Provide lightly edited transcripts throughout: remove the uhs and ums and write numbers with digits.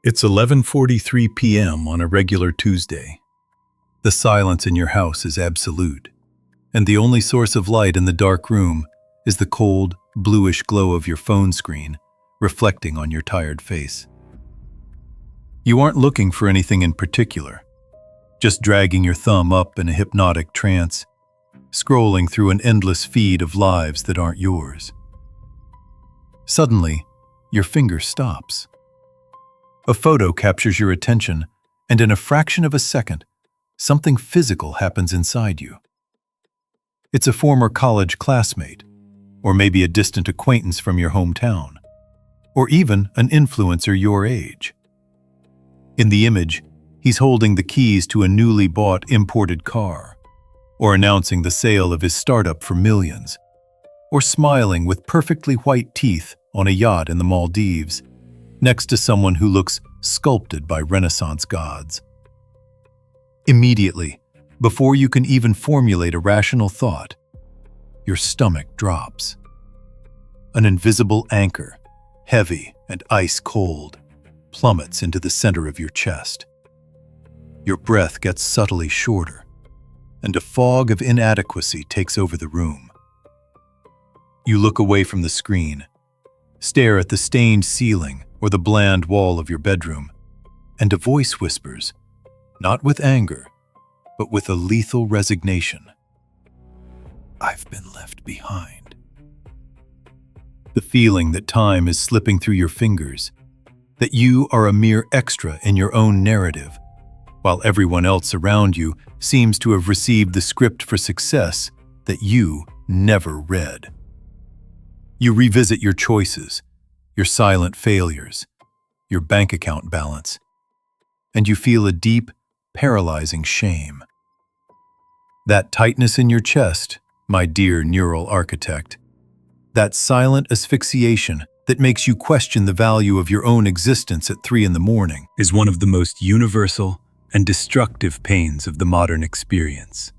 It's 11:43 p.m. on a regular Tuesday. The silence in your house is absolute, and the only source of light in the dark room is the cold, bluish glow of your phone screen reflecting on your tired face. You aren't looking for anything in particular, just dragging your thumb up in a hypnotic trance, scrolling through an endless feed of lives that aren't yours. Suddenly, your finger stops. A photo captures your attention, and in a fraction of a second, something physical happens inside you. It's a former college classmate, or maybe a distant acquaintance from your hometown, or even an influencer your age. In the image, he's holding the keys to a newly bought imported car, or announcing the sale of his startup for millions, or smiling with perfectly white teeth on a yacht in the Maldives, next to someone who looks sculpted by Renaissance gods. Immediately, before you can even formulate a rational thought, your stomach drops. An invisible anchor, heavy and ice cold, plummets into the center of your chest. Your breath gets subtly shorter, and a fog of inadequacy takes over the room. You look away from the screen, stare at the stained ceiling or the bland wall of your bedroom, and a voice whispers, not with anger, but with a lethal resignation, "I've been left behind." The feeling that time is slipping through your fingers, that you are a mere extra in your own narrative, while everyone else around you seems to have received the script for success that you never read. You revisit your choices, your silent failures, your bank account balance, and you feel a deep, paralyzing shame. That tightness in your chest, my dear neural architect, that silent asphyxiation that makes you question the value of your own existence at 3 a.m, is one of the most universal and destructive pains of the modern experience.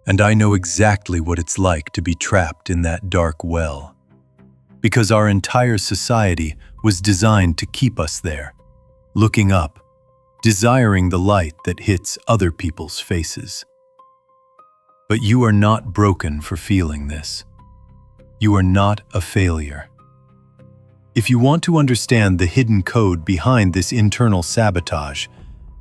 And I know exactly what it's like to be trapped in that dark well, because our entire society was designed to keep us there, looking up, desiring the light that hits other people's faces. But you are not broken for feeling this. You are not a failure. If you want to understand the hidden code behind this internal sabotage,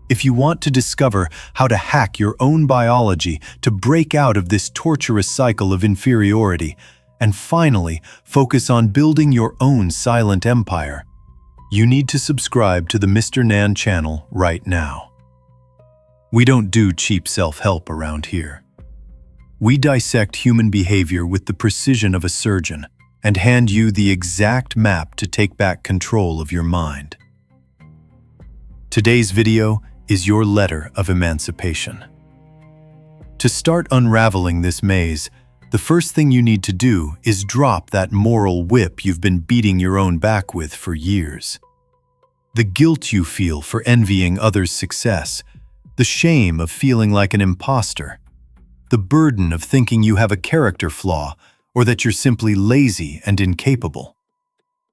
if you want to discover how to hack your own biology to break out of this torturous cycle of inferiority, and finally focus on building your own silent empire, you need to subscribe to the Mr. Nan channel right now. We don't do cheap self-help around here. We dissect human behavior with the precision of a surgeon and hand you the exact map to take back control of your mind. Today's video is your letter of emancipation. To start unraveling this maze, the first thing you need to do is drop that moral whip you've been beating your own back with for years. The guilt you feel for envying others' success, the shame of feeling like an imposter, the burden of thinking you have a character flaw or that you're simply lazy and incapable.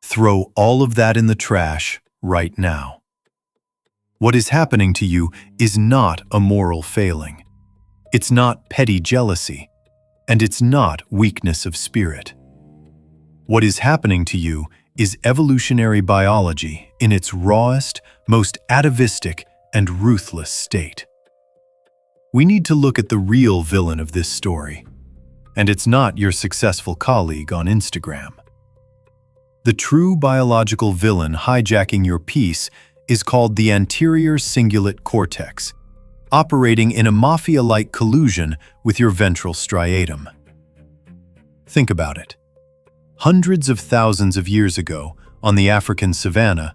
Throw all of that in the trash right now. What is happening to you is not a moral failing. It's not petty jealousy, and it's not weakness of spirit. What is happening to you is evolutionary biology in its rawest, most atavistic, and ruthless state. We need to look at the real villain of this story, and it's not your successful colleague on Instagram. The true biological villain hijacking your peace is called the anterior cingulate cortex, operating in a mafia-like collusion with your ventral striatum. Think about it. Hundreds of thousands of years ago, on the African savanna,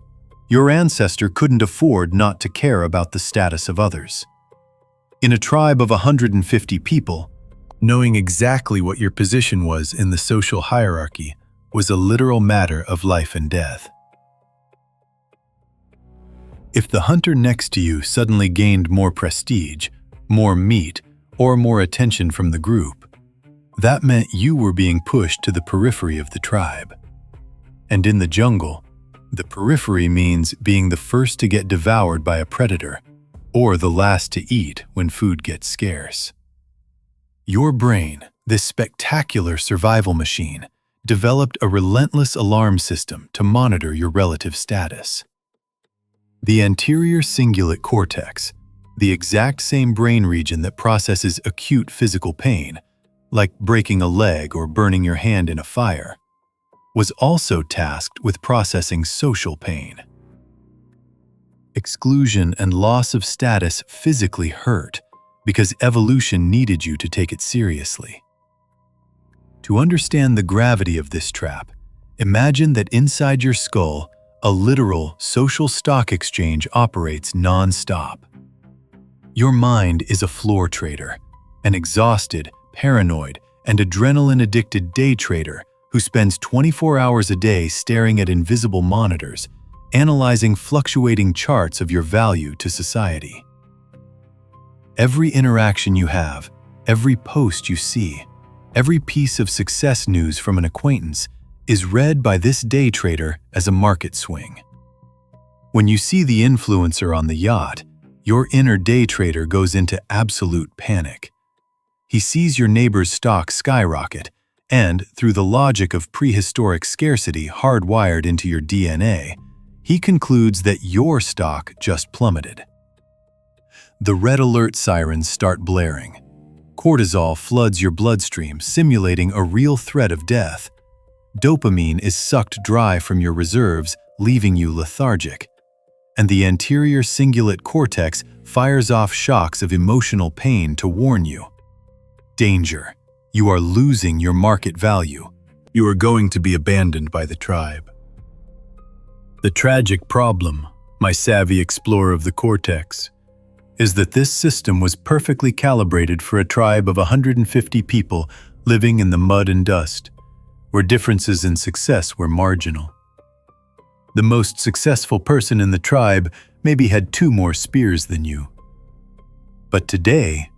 your ancestor couldn't afford not to care about the status of others. In a tribe of 150 people, knowing exactly what your position was in the social hierarchy was a literal matter of life and death. If the hunter next to you suddenly gained more prestige, more meat, or more attention from the group, that meant you were being pushed to the periphery of the tribe. And in the jungle, The periphery means being the first to get devoured by a predator, or the last to eat when food gets scarce. Your brain, this spectacular survival machine, developed a relentless alarm system to monitor your relative status. The anterior cingulate cortex, the exact same brain region that processes acute physical pain, like breaking a leg or burning your hand in a fire, was also tasked with processing social pain. Exclusion and loss of status physically hurt because evolution needed you to take it seriously. To understand the gravity of this trap, imagine that inside your skull, a literal social stock exchange operates non-stop. Your mind is a floor trader, an exhausted, paranoid, and adrenaline-addicted day trader who spends 24 hours a day staring at invisible monitors, analyzing fluctuating charts of your value to society. Every interaction you have, every post you see, every piece of success news from an acquaintance is read by this day trader as a market swing. When you see the influencer on the yacht, your inner day trader goes into absolute panic. He sees your neighbor's stock skyrocket, and through the logic of prehistoric scarcity hardwired into your DNA, he concludes that your stock just plummeted. The red alert sirens start blaring. Cortisol floods your bloodstream, simulating a real threat of death. Dopamine is sucked dry from your reserves, leaving you lethargic. And the anterior cingulate cortex fires off shocks of emotional pain to warn you. Danger. You are losing your market value. You are going to be abandoned by the tribe. The tragic problem, my savvy explorer of the cortex, is that this system was perfectly calibrated for a tribe of 150 people living in the mud and dust, where differences in success were marginal. The most successful person in the tribe maybe had 2 more spears than you. But today,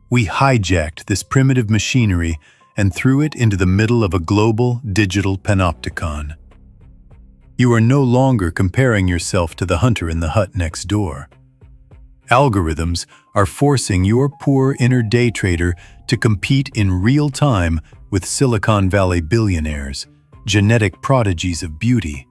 we hijacked this primitive machinery and threw it into the middle of a global digital panopticon. You are no longer comparing yourself to the hunter in the hut next door. Algorithms are forcing your poor inner day trader to compete in real time with Silicon Valley billionaires, genetic prodigies of beauty,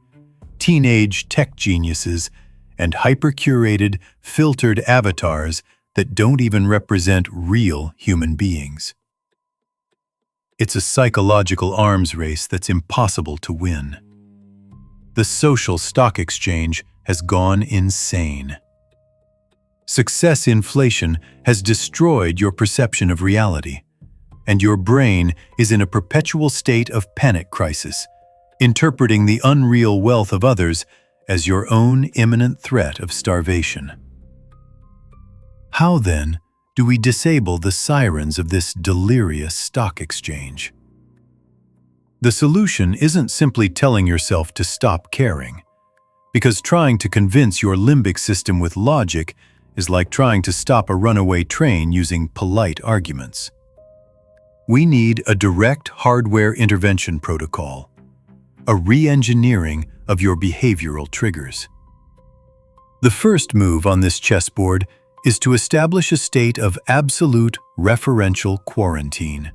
teenage tech geniuses, and hyper-curated, filtered avatars that don't even represent real human beings. It's a psychological arms race that's impossible to win. The social stock exchange has gone insane. Success inflation has destroyed your perception of reality, and your brain is in a perpetual state of panic crisis, interpreting the unreal wealth of others as your own imminent threat of starvation. How, then, do we disable the sirens of this delirious stock exchange? The solution isn't simply telling yourself to stop caring, because trying to convince your limbic system with logic is like trying to stop a runaway train using polite arguments. We need a direct hardware intervention protocol, a re-engineering of your behavioral triggers. The first move on this chessboard is to establish a state of absolute referential quarantine.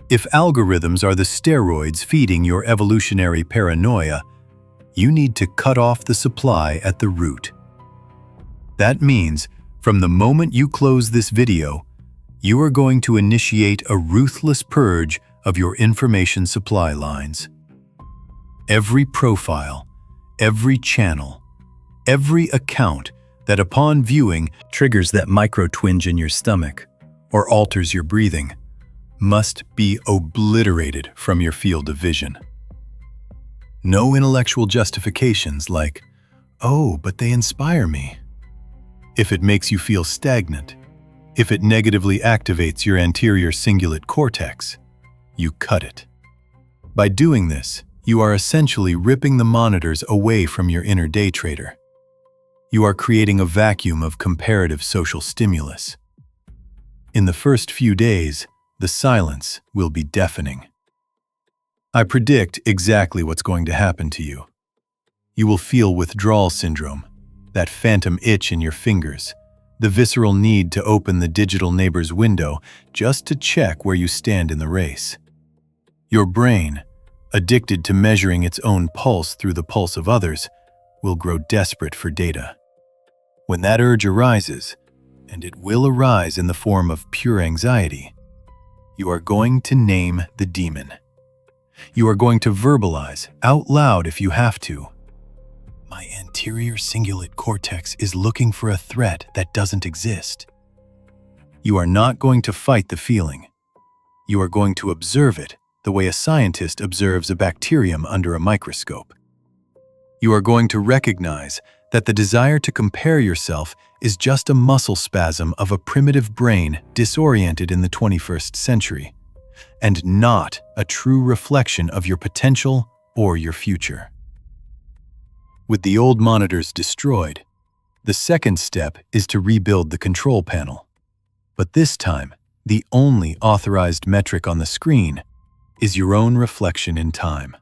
If algorithms are the steroids feeding your evolutionary paranoia, you need to cut off the supply at the root. That means, from the moment you close this video, you are going to initiate a ruthless purge of your information supply lines. Every profile, every channel, every account that upon viewing triggers that micro-twinge in your stomach or alters your breathing must be obliterated from your field of vision. No intellectual justifications like, "Oh, but they inspire me." If it makes you feel stagnant, if it negatively activates your anterior cingulate cortex, you cut it. By doing this, you are essentially ripping the monitors away from your inner day trader. You are creating a vacuum of comparative social stimulus. In the first few days, the silence will be deafening. I predict exactly what's going to happen to you. You will feel withdrawal syndrome, that phantom itch in your fingers, the visceral need to open the digital neighbor's window just to check where you stand in the race. Your brain, addicted to measuring its own pulse through the pulse of others, will grow desperate for data. When that urge arises, and it will arise in the form of pure anxiety, you are going to name the demon. You are going to verbalize out loud if you have to. My anterior cingulate cortex is looking for a threat that doesn't exist. You are not going to fight the feeling. You are going to observe it the way a scientist observes a bacterium under a microscope. You are going to recognize that the desire to compare yourself is just a muscle spasm of a primitive brain disoriented in the 21st century, and not a true reflection of your potential or your future. With the old monitors destroyed, the second step is to rebuild the control panel. But this time, the only authorized metric on the screen is your own reflection in time.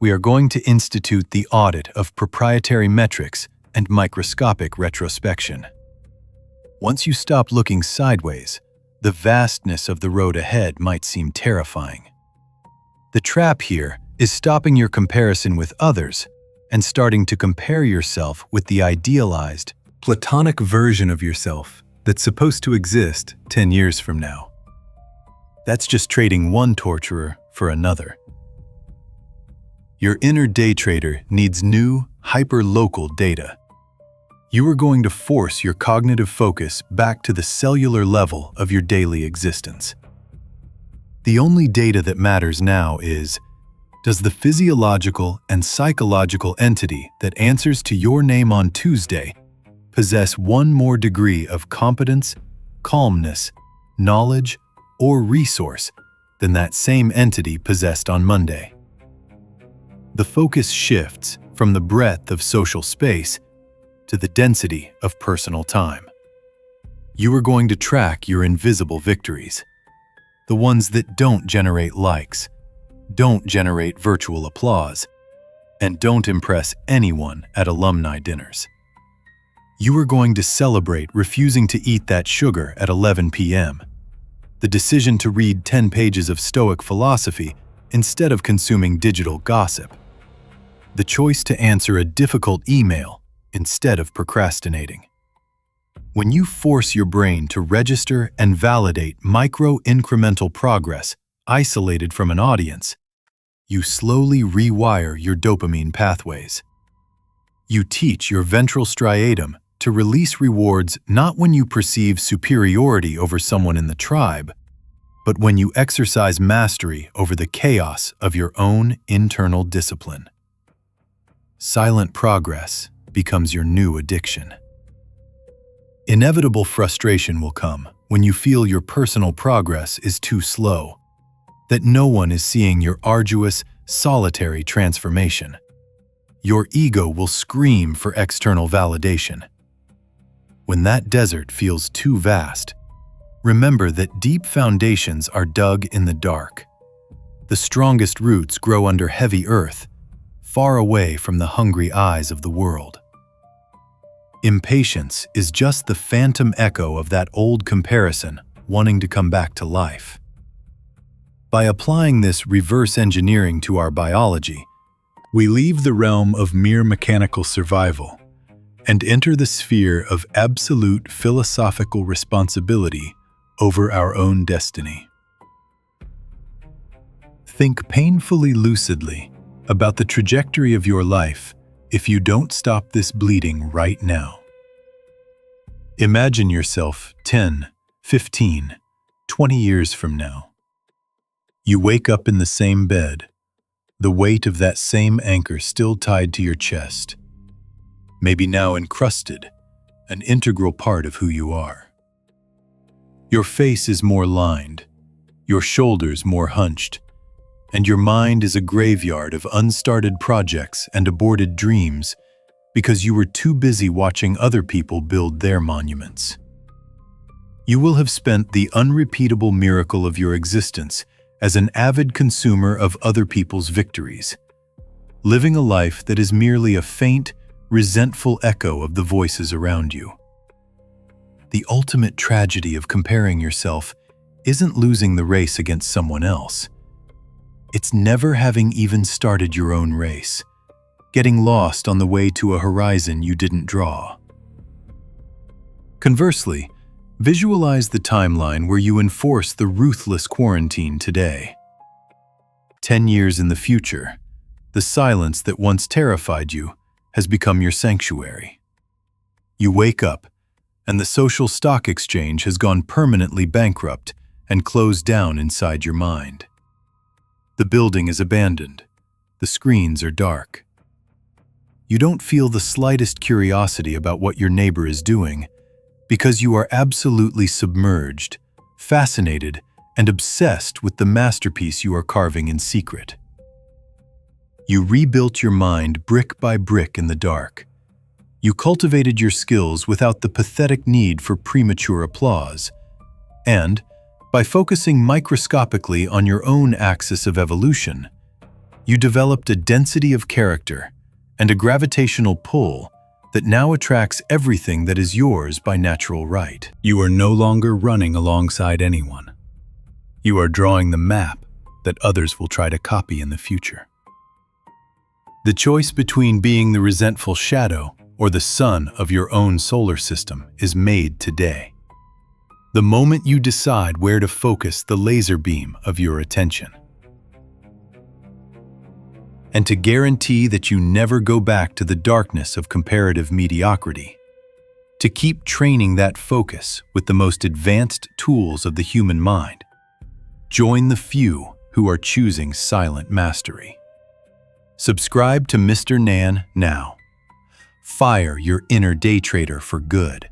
We are going to institute the audit of proprietary metrics and microscopic retrospection. Once you stop looking sideways, the vastness of the road ahead might seem terrifying. The trap here is stopping your comparison with others and starting to compare yourself with the idealized, platonic version of yourself that's supposed to exist 10 years from now. That's just trading one torturer for another. Your inner day trader needs new, hyper-local data. You are going to force your cognitive focus back to the cellular level of your daily existence. The only data that matters now is, does the physiological and psychological entity that answers to your name on Tuesday possess one more degree of competence, calmness, knowledge, or resource than that same entity possessed on Monday? The focus shifts from the breadth of social space to the density of personal time. You are going to track your invisible victories, the ones that don't generate likes, don't generate virtual applause, and don't impress anyone at alumni dinners. You are going to celebrate refusing to eat that sugar at 11 p.m., the decision to read 10 pages of Stoic philosophy instead of consuming digital gossip, the choice to answer a difficult email instead of procrastinating. When you force your brain to register and validate micro-incremental progress isolated from an audience, you slowly rewire your dopamine pathways. You teach your ventral striatum to release rewards not when you perceive superiority over someone in the tribe, but when you exercise mastery over the chaos of your own internal discipline. Silent progress becomes your new addiction. Inevitable frustration will come when you feel your personal progress is too slow, that no one is seeing your arduous, solitary transformation. Your ego will scream for external validation. When that desert feels too vast, remember that deep foundations are dug in the dark. The strongest roots grow under heavy earth, far away from the hungry eyes of the world. Impatience is just the phantom echo of that old comparison wanting to come back to life. By applying this reverse engineering to our biology, we leave the realm of mere mechanical survival and enter the sphere of absolute philosophical responsibility over our own destiny. Think painfully lucidly about the trajectory of your life if you don't stop this bleeding right now. Imagine yourself 10, 15, 20 years from now. You wake up in the same bed, the weight of that same anchor still tied to your chest, maybe now encrusted, an integral part of who you are. Your face is more lined, your shoulders more hunched, and your mind is a graveyard of unstarted projects and aborted dreams because you were too busy watching other people build their monuments. You will have spent the unrepeatable miracle of your existence as an avid consumer of other people's victories. living a life that is merely a faint, resentful echo of the voices around you. The ultimate tragedy of comparing yourself isn't losing the race against someone else. It's never having even started your own race, getting lost on the way to a horizon you didn't draw. Conversely, visualize the timeline where you enforce the ruthless quarantine today. 10 years in the future, the silence that once terrified you has become your sanctuary. You wake up, and the social stock exchange has gone permanently bankrupt and closed down inside your mind. The building is abandoned. The screens are dark. You don't feel the slightest curiosity about what your neighbor is doing because you are absolutely submerged, fascinated, and obsessed with the masterpiece you are carving in secret. You rebuilt your mind brick by brick in the dark. You cultivated your skills without the pathetic need for premature applause. And, by focusing microscopically on your own axis of evolution, you developed a density of character and a gravitational pull that now attracts everything that is yours by natural right. You are no longer running alongside anyone. You are drawing the map that others will try to copy in the future. The choice between being the resentful shadow or the sun of your own solar system is made today. The moment you decide where to focus the laser beam of your attention. And to guarantee that you never go back to the darkness of comparative mediocrity, to keep training that focus with the most advanced tools of the human mind, join the few who are choosing silent mastery. Subscribe to Mr. Nan now. Fire your inner day trader for good.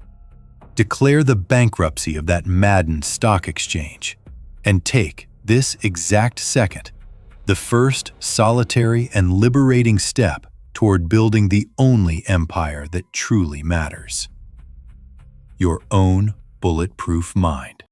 Declare the bankruptcy of that maddened stock exchange, and take, this exact second, the first solitary and liberating step toward building the only empire that truly matters. Your own bulletproof mind.